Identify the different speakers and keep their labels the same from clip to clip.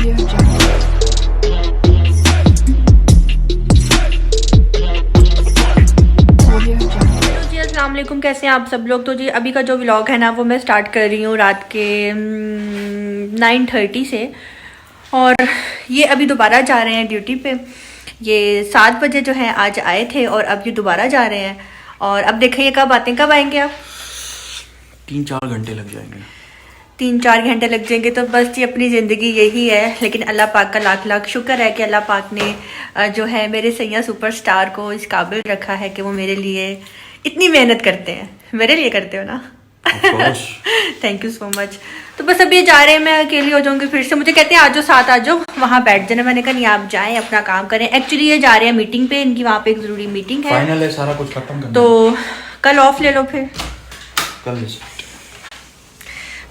Speaker 1: Audio Jungle. Audio Jungle.
Speaker 2: Hello जी, अस्सलाम वालेकुम। कैसे हैं आप सब लोग। तो जी अभी का जो व्लॉग है ना वो मैं स्टार्ट कर रही हूँ रात के 9:30 से। और ये अभी दोबारा जा रहे हैं ड्यूटी पे। ये 7 बजे जो है आज आए थे और अब ये दोबारा जा रहे हैं। और अब देखिए कब आते हैं, कब आएंगे आप।
Speaker 3: 3-4 घंटे लग जाएंगे।
Speaker 2: 3-4 घंटे लग जाएंगे। तो बस ये अपनी ज़िंदगी यही है। लेकिन अल्लाह पाक का लाख लाख शुक्र है कि अल्लाह पाक ने जो है मेरे सैया सुपरस्टार को इस काबिल रखा है कि वो मेरे लिए इतनी मेहनत करते हैं। मेरे लिए करते हो ना।
Speaker 3: Of course.
Speaker 2: Thank you so much. तो बस अभी जा रहे हैं, मैं अकेली हो जाऊंगी फिर से। मुझे कहते हैं आज साथ आ जाओ, वहाँ बैठ जाना। मैंने कहा नहीं, आप जाएं अपना काम करें। एक्चुअली ये जा रहे हैं मीटिंग पे, इनकी वहाँ पे एक ज़रूरी मीटिंग है।
Speaker 3: फाइनल है, सारा कुछ खत्म करना
Speaker 2: तो कल ऑफ ले लो फिर।
Speaker 3: कल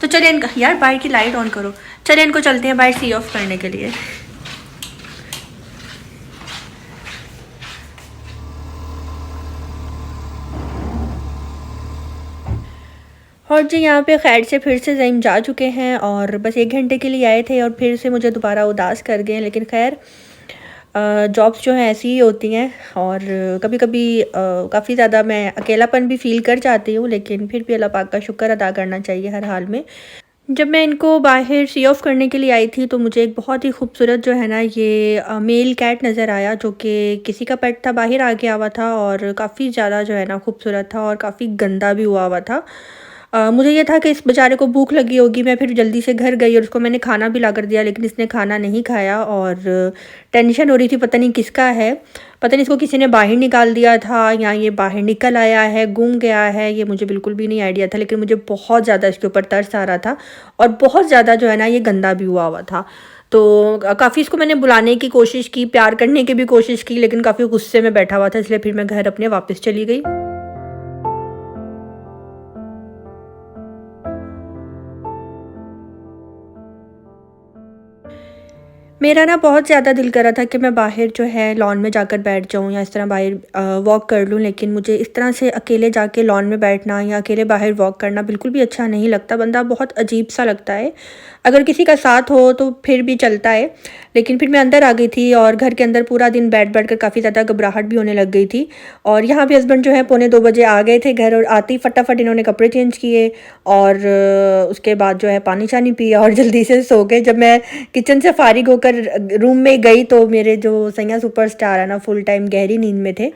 Speaker 2: तो चलिए इनका, यार बाहर की लाइट ऑन करो। चलिए इनको चलते हैं बाहर सी ऑफ करने के लिए। और जी यहाँ पे खैर से फिर से ज़ईम जा चुके हैं और बस 1 घंटे के लिए आए थे और फिर से मुझे दोबारा उदास कर गए। लेकिन खैर जॉब्स जो हैं ऐसी ही होती हैं। और कभी कभी काफ़ी ज़्यादा मैं अकेलापन भी फ़ील कर जाती हूँ, लेकिन फिर भी अल्लाह पाक का शुक्र अदा करना चाहिए हर हाल में। जब मैं इनको बाहर सी ऑफ करने के लिए आई थी तो मुझे एक बहुत ही खूबसूरत जो है ना ये मेल कैट नज़र आया, जो कि किसी का पेट था, बाहर आ गया हुआ था और काफ़ी ज़्यादा जो है ना खूबसूरत था और काफ़ी गंदा भी हुआ था। मुझे ये था कि इस बेचारे को भूख लगी होगी। मैं फिर जल्दी से घर गई और उसको मैंने खाना भी ला कर दिया, लेकिन इसने खाना नहीं खाया। और टेंशन हो रही थी, पता नहीं किसका है, पता नहीं इसको किसी ने बाहर निकाल दिया था या ये बाहर निकल आया है, गुम गया है, ये मुझे बिल्कुल भी नहीं आइडिया था। लेकिन मुझे बहुत ज़्यादा इसके ऊपर तरस आ रहा था और बहुत ज़्यादा जो है ना ये गंदा भी हुआ था। तो काफ़ी इसको मैंने बुलाने की कोशिश की, प्यार करने की भी कोशिश की, लेकिन काफ़ी गुस्से में बैठा हुआ था। इसलिए फिर मैं घर अपने वापस चली गई। मेरा ना बहुत ज़्यादा दिल कर रहा था कि मैं बाहर जो है लॉन में जाकर बैठ जाऊँ या इस तरह बाहर वॉक कर लूँ। लेकिन मुझे इस तरह से अकेले जाके लॉन में बैठना या अकेले बाहर वॉक करना बिल्कुल भी अच्छा नहीं लगता। बंदा बहुत अजीब सा लगता है। अगर किसी का साथ हो तो फिर भी चलता है। लेकिन फिर मैं अंदर आ गई थी और घर के अंदर पूरा दिन बैठ कर काफ़ी ज़्यादा घबराहट भी होने लग गई थी। और यहाँ पे हस्बैंड जो है 1:45 बजे आ गए थे घर और आते ही फटाफट इन्होंने कपड़े चेंज किए और उसके बाद जो है पानी शानी पिया और जल्दी से सो गए। जब मैं किचन से फारिग होकर रूम में गई तो मेरे जो सैया सुपरस्टार है ना फुल टाइम गहरी नींद में थे।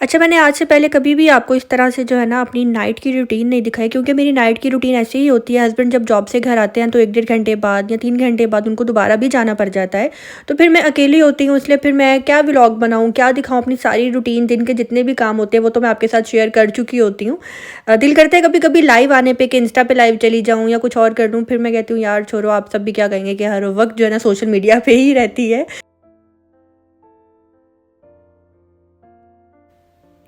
Speaker 2: अच्छा, मैंने आज से पहले कभी भी आपको इस तरह से जो है ना अपनी नाइट की रूटीन नहीं दिखाई, क्योंकि मेरी नाइट की रूटीन ऐसी ही होती है। हस्बैंड जब जॉब से घर आते हैं तो 1-1.5 घंटे बाद या 3 घंटे बाद उनको दोबारा भी जाना पड़ जाता है। तो फिर मैं अकेली होती हूँ, इसलिए फिर मैं क्या व्लॉग बनाऊँ, क्या दिखाऊँ। अपनी सारी रूटीन, दिन के जितने भी काम होते हैं वो तो मैं आपके साथ शेयर कर चुकी होती हूँ। दिल करता है कभी कभी लाइव आने पे कि इंस्टा पे लाइव चली जाऊँ या कुछ और कर दूँ। फिर मैं कहती हूँ यार छोड़ो, आप सब भी क्या कहेंगे कि हर वक्त जो है ना सोशल मीडिया पे ही रहती है।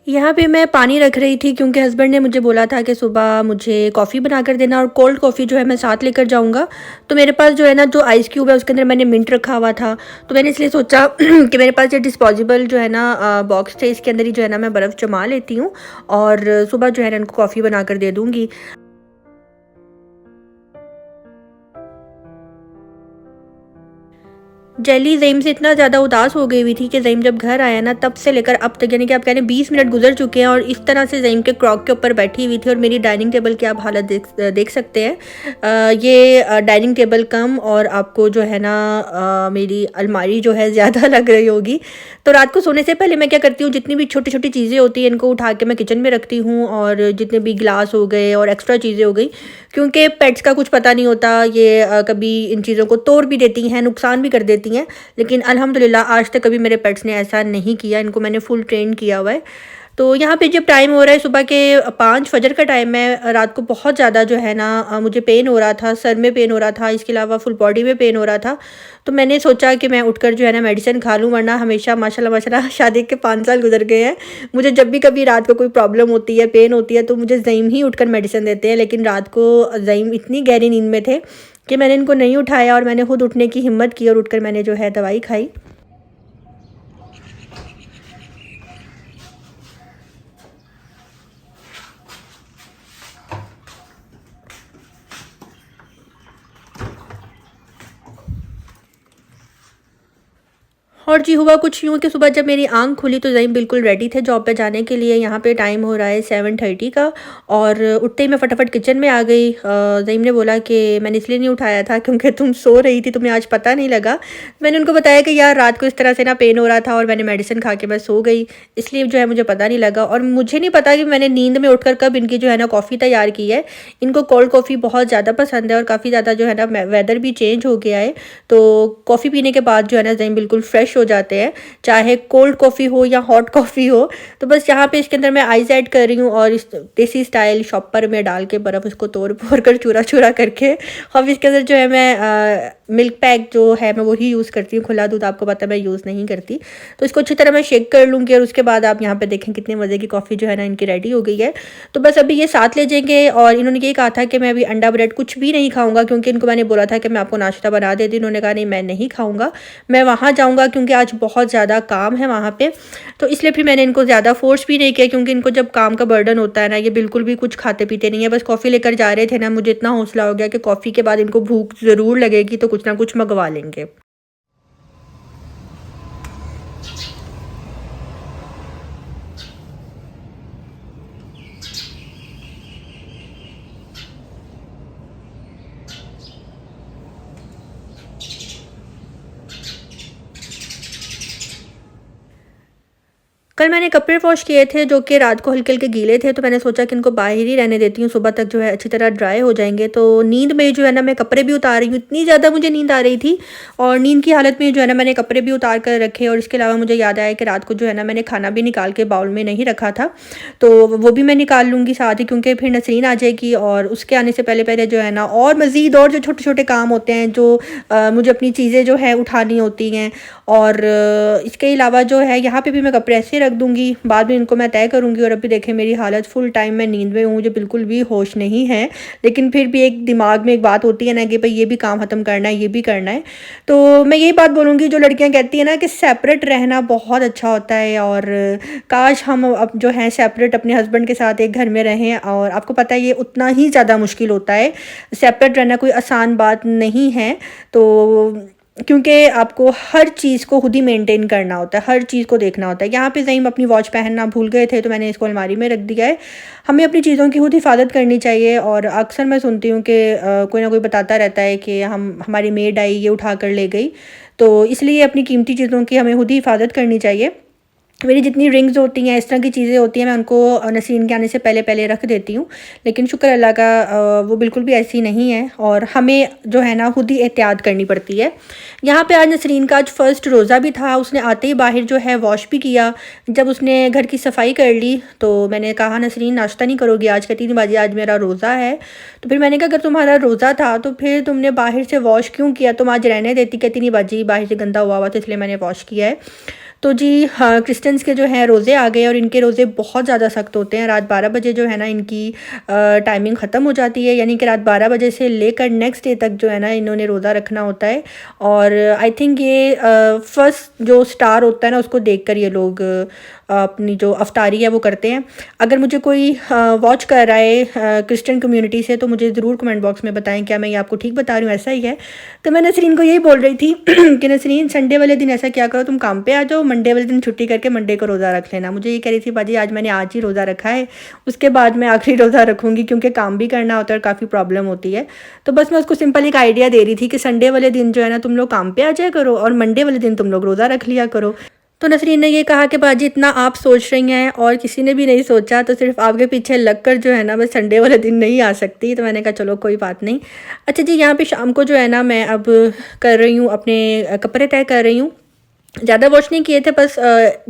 Speaker 2: यहाँ पे मैं पानी रख रही थी क्योंकि हस्बैंड ने मुझे बोला था कि सुबह मुझे कॉफ़ी बना कर देना और कोल्ड कॉफ़ी जो है मैं साथ लेकर जाऊँगा। तो मेरे पास जो है ना जो आइस क्यूब है उसके अंदर मैंने मिंट रखा हुआ था। तो मैंने इसलिए सोचा कि मेरे पास ये डिस्पोजेबल जो है ना बॉक्स थे, इसके अंदर ही जो है ना मैं बर्फ़ जमा लेती हूँ और सुबह जो है ना इनको कॉफ़ी बना कर दे दूँगी। जेली ज़ईम से इतना ज़्यादा उदास हो गई हुई थी कि ज़ईम जब घर आया ना तब से लेकर अब तक, यानी कि आप कह रहे हैं 20 मिनट गुजर चुके हैं और इस तरह से ज़ईम के क्रॉक के ऊपर बैठी हुई थी। और मेरी डाइनिंग टेबल की आप हालत देख सकते हैं। ये डाइनिंग टेबल कम और आपको जो है ना मेरी अलमारी जो है ज़्यादा लग रही होगी। तो रात को सोने से पहले मैं क्या करती हूँ, जितनी भी छोटी छोटी चीज़ें होती हैं इनको उठा के मैं किचन में रखती हूँ। और जितने भी गिलास हो गए और एक्स्ट्रा चीज़ें हो गई, क्योंकि पेट्स का कुछ पता नहीं होता, ये कभी इन चीज़ों को तोड़ भी देती हैं, नुकसान भी कर देती हैं। लेकिन अल्हम्दुलिल्लाह आज तक कभी मेरे पेट्स ने ऐसा नहीं किया। इनको मैंने फुल ट्रेन किया हुआ है। तो यहाँ पे जब टाइम हो रहा है सुबह के 5 फजर का टाइम है, रात को बहुत ज़्यादा जो है ना मुझे पेन हो रहा था, सर में पेन हो रहा था, इसके अलावा फुल बॉडी में पेन हो रहा था। तो मैंने सोचा कि मैं उठकर जो है ना मेडिसिन खा लूँ, वरना हमेशा माशाल्लाह माशाल्लाह शादी के 5 साल गुजर गए हैं, मुझे जब भी कभी रात को कोई प्रॉब्लम होती है, पेन होती है, तो मुझे ज़ईम ही उठकर मेडिसिन देते हैं। लेकिन रात को ज़ईम इतनी गहरी नींद में थे कि मैंने इनको नहीं उठाया और मैंने खुद उठने की हिम्मत की और उठकर मैंने जो है दवाई खाई। और जी हुआ कुछ यूँ कि सुबह जब मेरी आँख खुली तो ज़ईम बिल्कुल रेडी थे जॉब पे जाने के लिए। यहाँ पे टाइम हो रहा है 7:30 का और उठते ही मैं फटाफट किचन में आ गई। ज़ईम ने बोला कि मैंने इसलिए नहीं उठाया था क्योंकि तुम सो रही थी, तुम्हें आज पता नहीं लगा। मैंने उनको बताया कि यार रात को इस तरह से ना पेन हो रहा था और मैंने मेडिसिन खा के मैं सो गई, इसलिए जो है मुझे पता नहीं लगा। और मुझे नहीं पता कि मैंने नींद में उठकर कब इनकी जो है ना कॉफ़ी तैयार की है। इनको कोल्ड कॉफ़ी बहुत ज़्यादा पसंद है और काफ़ी ज़्यादा जो है ना वेदर भी चेंज हो गया है, तो कॉफ़ी पीने के बाद जो है ना ज़ईम बिल्कुल फ्रेश हो जाते हैं, चाहे कोल्ड कॉफ़ी हो या हॉट कॉफ़ी हो। तो बस यहाँ पे इसके अंदर मैं आइस ऐड कर रही हूँ और इस देसी स्टाइल शॉपर में डाल के बर्फ़ उसको तोड़ फोड़ कर चूरा चूरा करके। अब इसके अंदर जो है मैं मिल्क पैक जो है मैं वही यूज़ करती हूँ, खुला दूध आपको पता है मैं यूज़ नहीं करती। तो इसको अच्छी तरह मैं शेक कर लूँगी और उसके बाद आप यहाँ पे देखें कितने मज़े की कॉफ़ी जो है ना इनकी रेडी हो गई है। तो बस अभी ये साथ ले जाएंगे और इन्होंने ये कहा था कि मैं अभी अंडा ब्रेड कुछ भी नहीं खाऊंगा, क्योंकि इनको मैंने बोला था कि मैं आपको नाश्ता बना देती। इन्होंने कहा नहीं मैं नहीं खाऊंगा, मैं वहाँ जाऊँगा क्योंकि आज बहुत ज़्यादा काम है वहाँ पे। तो इसलिए फिर मैंने इनको ज़्यादा फोर्स भी नहीं किया, क्योंकि इनको जब काम का बर्डन होता है ना, ये बिल्कुल भी कुछ खाते पीते नहीं है। बस कॉफ़ी लेकर जा रहे थे ना, मुझे इतना हौसला हो गया कि कॉफ़ी के बाद इनको भूख ज़रूर लगेगी तो कुछ ना कुछ मंगवा लेंगे। कल मैंने कपड़े वॉश किए थे जो कि रात को हल्के हल्के गीले थे, तो मैंने सोचा कि इनको बाहर ही रहने देती हूँ, सुबह तक जो है अच्छी तरह ड्राई हो जाएंगे। तो नींद में जो है ना मैं कपड़े भी उतार रही हूँ, इतनी ज़्यादा मुझे नींद आ रही थी और नींद की हालत में जो है ना मैंने कपड़े भी उतार कर रखे। और इसके अलावा मुझे याद आया कि रात को जो है ना मैंने खाना भी निकाल के बाउल में नहीं रखा था, तो वो भी मैं निकाल लूँगी साथ ही, क्योंकि फिर नसरीन आ जाएगी और उसके आने से पहले पहले जो है ना और मज़ीद और जो छोटे छोटे काम होते हैं जो मुझे अपनी चीज़ें जो है उठानी होती हैं। और इसके अलावा जो है यहाँ पे भी मैं कपड़े ऐसे रख दूँगी, बाद में इनको मैं तय करूँगी। और अभी देखें मेरी हालत फुल टाइम मैं नींद में हूँ, मुझे बिल्कुल भी होश नहीं है, लेकिन फिर भी एक दिमाग में एक बात होती है ना कि भाई ये भी काम ख़त्म करना है, ये भी करना है। तो मैं यही बात बोलूँगी, जो लड़कियाँ कहती हैं ना कि सेपरेट रहना बहुत अच्छा होता है और काश हम अब जो है सेपरेट अपने हस्बैंड के साथ एक घर में रहें। और आपको पता है ये उतना ही ज़्यादा मुश्किल होता है, सेपरेट रहना कोई आसान बात नहीं है। तो क्योंकि आपको हर चीज़ को खुद ही मेंटेन करना होता है, हर चीज़ को देखना होता है। यहाँ पे ज़ईम अपनी वॉच पहनना भूल गए थे, तो मैंने इसको अलमारी में रख दिया है। हमें अपनी चीज़ों की खुद हिफाजत करनी चाहिए। और अक्सर मैं सुनती हूँ कि कोई ना कोई बताता रहता है कि हमारी मेड आई ये उठा कर ले गई, तो इसलिए अपनी कीमती चीज़ों की हमें खुद ही हिफाजत करनी चाहिए। मेरी जितनी रिंग्स होती हैं, इस तरह की चीज़ें होती हैं, मैं उनको नसीन के आने से पहले पहले रख देती हूँ, लेकिन शुक्र अल्लाह का वो बिल्कुल भी ऐसी नहीं है और हमें जो है ना खुद ही एहतियात करनी पड़ती है। यहाँ पे आज नसरीन का आज फ़र्स्ट रोज़ा भी था, उसने आते ही बाहर जो है वॉश भी किया। जब उसने घर की सफाई कर ली तो मैंने कहा नसरीन नाश्ता नहीं करोगी आज? कहती नहीं बाजी आज मेरा रोज़ा है। तो फिर मैंने कहा अगर तुम्हारा रोज़ा था तो फिर तुमने बाहर से वॉश क्यों किया, तुम आज रहने देती? कहती नहीं बाजी बाहर से गंदा हुआ तो इसलिए मैंने वॉश किया है। तो जी हाँ, क्रिश्चियंस के जो हैं रोज़े आ गए और इनके रोज़े बहुत ज़्यादा सख्त होते हैं। रात 12 बजे जो है ना इनकी टाइमिंग ख़त्म हो जाती है, यानी कि रात 12 बजे से लेकर नेक्स्ट डे तक जो है ना इन्होंने रोज़ा रखना होता है। और आई थिंक ये फर्स्ट जो स्टार होता है ना उसको देखकर ये लोग अपनी जो अफ्तारी है वो करते हैं। अगर मुझे कोई वॉच कर रहा है क्रिश्चियन कम्युनिटी से तो मुझे ज़रूर कमेंट बॉक्स में बताएं क्या मैं ये आपको ठीक बता रही हूँ, ऐसा ही है। तो मैं नसरीन को यही बोल रही थी कि नसरीन संडे वाले दिन ऐसा क्या करो, तुम काम पे आ जाओ, मंडे वाले दिन छुट्टी करके मंडे को रोज़ा रख लेना। मुझे ये कह रही थी बाजी आज मैंने आज ही रोज़ा रखा है, उसके बाद मैं आखिरी रोज़ा रखूँगी क्योंकि काम भी करना होता है और काफ़ी प्रॉब्लम होती है। तो बस मैं उसको सिंपल एक आइडिया दे रही थी कि संडे वाले दिन जो है ना तुम लोग काम पे आ जाया करो और मंडे वाले दिन तुम लोग रोज़ा रख लिया करो। तो नसरीन ने ये कहा कि बाजी इतना आप सोच रही हैं और किसी ने भी नहीं सोचा, तो सिर्फ आपके पीछे लगकर जो है ना मैं संडे वाले दिन नहीं आ सकती। तो मैंने कहा चलो कोई बात नहीं। अच्छा जी, यहाँ पे शाम को जो है ना मैं अब कर रही हूँ अपने कपड़े तय कर रही हूँ। ज़्यादा वॉश नहीं किए थे, बस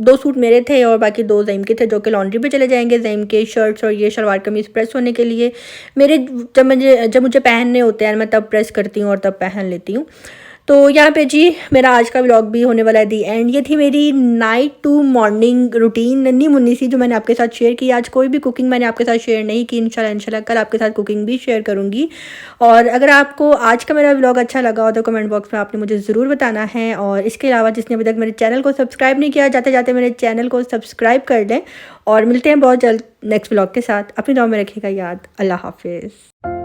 Speaker 2: 2 सूट मेरे थे और बाकी 2 ज़ईम के थे जो कि लॉन्ड्री पे चले जाएंगे। ज़ईम के शर्ट्स और ये शलवार कमीज़ प्रेस होने के लिए, मेरे जब मुझे पहनने होते हैं मैं तब प्रेस करती हूँ और तब पहन लेती हूँ। तो यहाँ पे जी मेरा आज का व्लॉग भी होने वाला है दी एंड। ये थी मेरी नाइट टू मॉर्निंग रूटीन नन्ही मुन्नी सी जो मैंने आपके साथ शेयर की। आज कोई भी कुकिंग मैंने आपके साथ शेयर नहीं की, इंशाल्लाह कल आपके साथ कुकिंग भी शेयर करूँगी। और अगर आपको आज का मेरा व्लॉग अच्छा लगा हो तो कमेंट बॉक्स में आपने मुझे ज़रूर बताना है। और इसके अलावा जिसने अभी तक मेरे चैनल को सब्सक्राइब नहीं किया, जाते जाते मेरे चैनल को सब्सक्राइब कर दें। और मिलते हैं बहुत जल्द नेक्स्ट व्लॉग के साथ। अपनी दुआ में रखिएगा याद। अल्लाह हाफिज़।